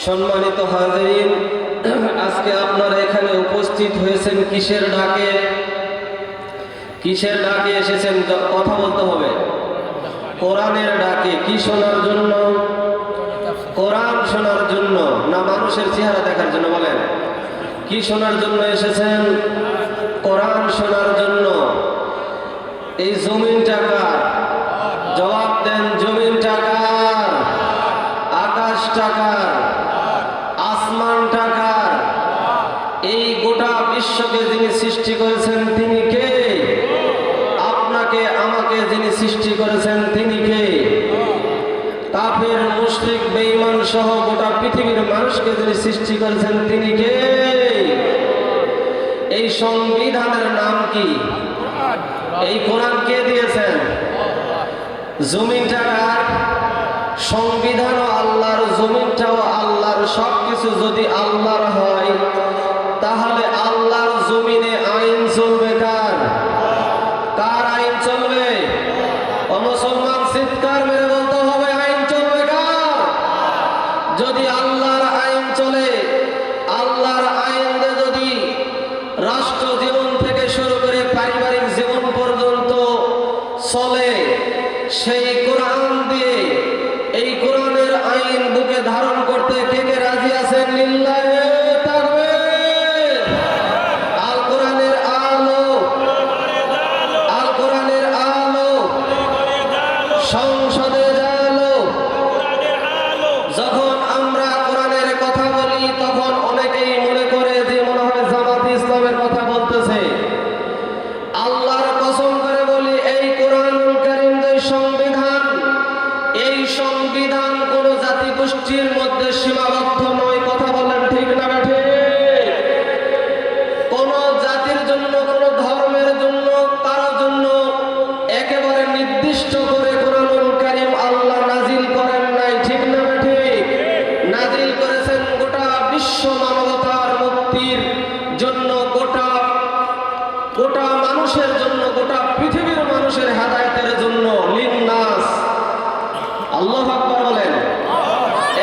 সম্মানিত হাজিরিন, আজকে আপনারা এখানে উপস্থিত হয়েছেন কিসের ডাকে? কিসের ডাকে এসেছেন? কথা বলতে হবে। কোরআনের ডাকে। কি শোনার জন্য? কোরআন শোনার জন্য না মানুষের চেহারা দেখার জন্য? বলেন, কি শোনার জন্য এসেছেন? কোরআন শোনার জন্য। এই জমিনটা কার? জবাব দেন। জমিনটা কার? আকাশটা কার? আসমানটা কার? এই গোটা বিশ্বকে যিনি সৃষ্টি করেছেন তিনি কে? আপনাকে আমাকে যিনি সৃষ্টি করেছেন তিনি কে? কাফের, মুশরিক, বেঈমান সহ গোটা পৃথিবীর মানুষকে যিনি সৃষ্টি করেছেন তিনি কে? এই সংবিধানের নাম কি? এই কোরআন কে দিয়েছেন? জমিনটা কার? সংবিধানও আল্লাহর, জমিনটাও আল্লাহর। সবকিছু যদি আল্লাহর হয় তাহলে আল্লাহর জমিনে আইন চলবে কার? কার আইন চলবে? ও মুসলমান, চিৎকার মেরে বলতে হবে, আইন চলবে কার? যদি আল্লাহর আইন চলে, আল্লাহর আইন দিয়ে যদি রাষ্ট্র জীবন থেকে শুরু করে পারিবারিক জীবন পর্যন্ত চলে, সেই কোরআন দিয়ে, এই কোরআনের আইন বুকে ধারণ করতে কে কে রাজি আছেন? লিল্লাহি তাকবীর। আল কোরআনের আলো, আল কোরআনের আলো সংসদে জালো। যখন আমরা কোরআনের কথা বলি তখন অনেকেই মনে করে যে মনে হয় জামাত ইসলামের কথা বলতেছে। আল্লাহর কসম করে বলি, এই কোরআনুল কারীম যে সংবিধান, এই সংবিধান কোন জাতি গোষ্ঠীর মধ্যে সীমাবদ্ধ নয়। কথা বলেন ঠিক না বেঠে? কোন জাতির জন্য, কোন ধর্মের জন্য, কারোর জন্য একেবারে নির্দিষ্ট করে কোরআনুল কারীম আল্লাহ নাজিল করেন নাই। ঠিক না বেঠে? নাজিল করেছেন গোটা বিশ্ব মানবতার মুক্তির জন্য, গোটা মানুষের জন্য, গোটা পৃথিবীর মানুষের হেদায়েতের জন্য। লিন্নাস। আল্লাহু আকবার বলেন।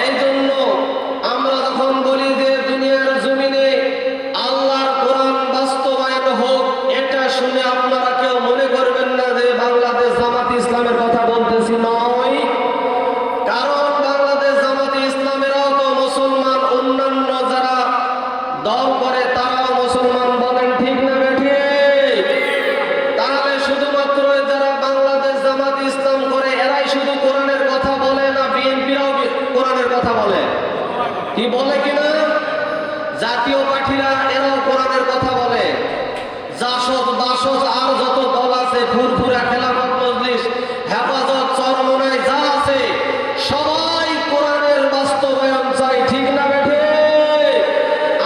এই জন্য আমরা যখন বলি যে দুনিয়ার জমিনে আল্লাহর কোরআন বাস্তবায়ন হোক, এটা শুনে আপনারা কেউ মনে করবেন না যে বাংলাদেশ জামাত ইসলামের কথা বলতেছি। নয়, কারণ বাংলাদেশ জামাত ইসলামেরাও তো মুসলমান, অন্যান্য যারা দল করে তারাও মুসলমান। বলেন ঠিক না বেঠে? তাহলে শুধুমাত্র যারা বাংলাদেশ জামাত ইসলাম করে এরাই শুধু কোরআনের কথা বলে না? বিএনপিরাও কোরআনের কথা বলে। কি বলে কিনা? জাতীয় পার্টিরা এরাও কোরআনের কথা বলে। জাসদ, বাসদ আর যত দল আছে, ফুরফুরা, খেলাফত মজলিস, হেফাজত, চরমনাই যা আছে, সবাই কোরআনের বাস্তবায়ন চাই। ঠিক না বেঠে?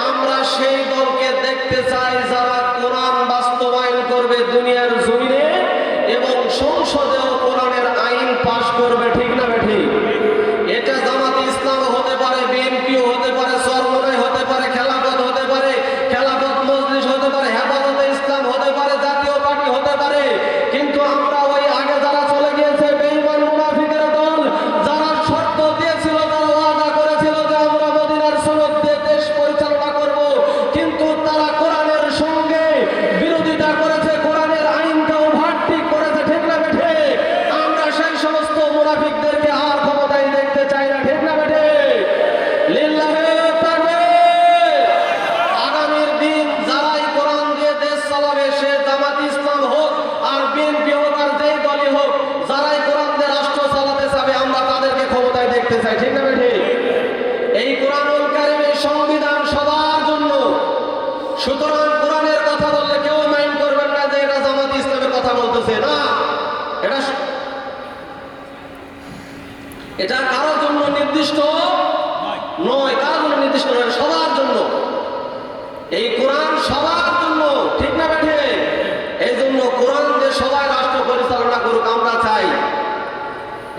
আমরা সেই দলকে দেখতে চাই যারা কোরআন বাস্তবায়ন করবে দুনিয়ার জমিনে এবং সংসদেও কোরআনের আইন পাশ করবে। ঠিক না বেঠে? এটা জামাত ইসলাম হতে পারে, বিএনপিও হতে পারে, চরমনাই হতে পারে, খেলাফত হতে পারে, খেলাফত মজলিস হতে পারে, হেফাজতে ইসলাম হতে পারে, জাতীয় পার্টি হতে পারে। কিন্তু আমরা ওই আগে যারা চলে গিয়েছে বেঈমান মুনাফিকের দল, যারা শর্ত দিয়েছিল, যারা ওয়াদা করেছিল যে আমরা মদিনার সনদ দিয়ে দেশ পরিচালনা করব, কিন্তু তারা কোরআনের সঙ্গে বিরোধিতা করেছে, কোরআনের আইনকে ওভারটেক করেছে। ঠিক না বেঠে? আমরা সেই সমস্ত মুনাফিকদেরকে আর ক্ষমতায় দেখতে চাই না। ঠিক না বেঠে? লিল্লাহি তাকবীর। আগামীর দিন যারাই কোরআন দিয়ে দেশ চালাবে, সে জামাত ইসলাম হোক আর বিএনপি হোক আর যেই দলই হোক, যারাই কোরআন দিয়ে রাষ্ট্র চালাতে চাবে আমরা তাদেরকে ক্ষমতায় দেখতে চাই। ঠিক না বেঠে? এই কোরআনুল কারীমের সংবিধান সবার জন্য। সুতরাং কোরআনের কথা বললে কেউ মাইন্ড করবেন না যে এটা জামাত ইসলামের কথা বলতেছে। না, এটা কারোর জন্য নির্দিষ্ট নয়, কারোর জন্য নির্দিষ্ট নয়, সবার জন্য। এই কোরআন সবার জন্য। ঠিক না বেঠে? এই জন্য কোরআন যে সবাই রাষ্ট্র পরিচালনা করুক আমরা চাই।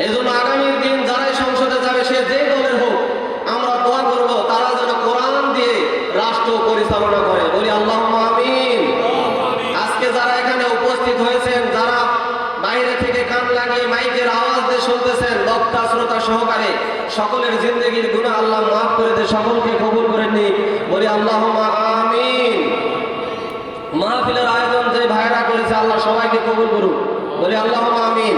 এই জন্য আগামীর দিন যারাই সংসদে যাবে, সে যে দলের হোক, আমরা দোয়া করব তারা যেন কোরআন দিয়ে রাষ্ট্র পরিচালনা করে। বলি আল্লাহুম্মা আমিন। আজকে যারা এখানে উপস্থিত হয়েছেন, যারা বাইরে থেকে কান লাগিয়ে মাইকের আওয়াজ দিয়ে শুনতেছেন, বক্তা শ্রোতা সহকারে সকলের জিন্দগির গুনাহ আল্লাহ মাফ করে দে, সকলকে কবুল করে নি, বলি আল্লাহুম্মা আমিন। মাহফিলের আয়োজন যে ভাইরা করেছে আল্লাহ সবাইকে কবুল করুক, বলি আল্লাহুম্মা আমিন।